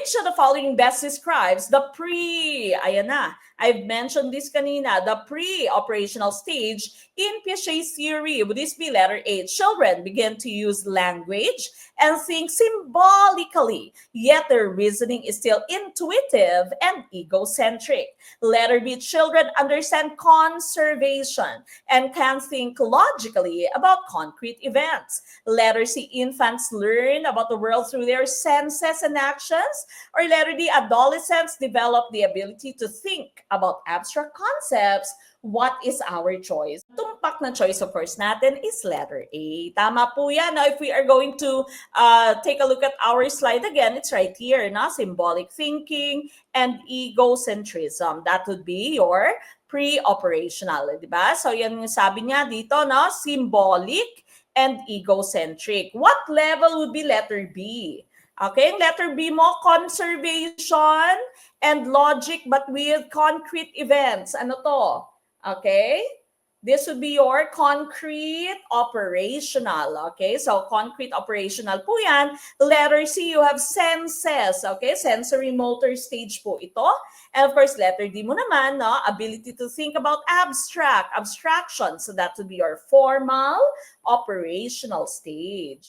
Which of the following best describes the ayan na, I've mentioned this kanina, the pre-operational stage in Piaget's theory? Would this be letter A? Children begin to use language and think symbolically, yet their reasoning is still intuitive and egocentric. Letter B, children understand conservation and can think logically about concrete events. Letter C, infants learn about the world through their senses and actions. Or letter D, adolescents develop the ability to think about abstract concepts. What is our choice? Tumpak na choice, of course, natin is letter A. Tama po yan. Now, if we are going to take a look at our slide again, it's right here, na? Symbolic thinking and egocentrism. That would be your pre-operational, di ba? So, yan yung sabi niya dito, no? Symbolic and egocentric. What level would be letter B? Okay, letter B mo, conservation and logic but with concrete events. Ano to? Okay? This would be your concrete operational. Okay? So, concrete operational po yan. Letter C, you have senses. Okay? Sensory motor stage po ito. And of course, letter D mo naman, no? Ability to think about abstraction. So, that would be your formal operational stage.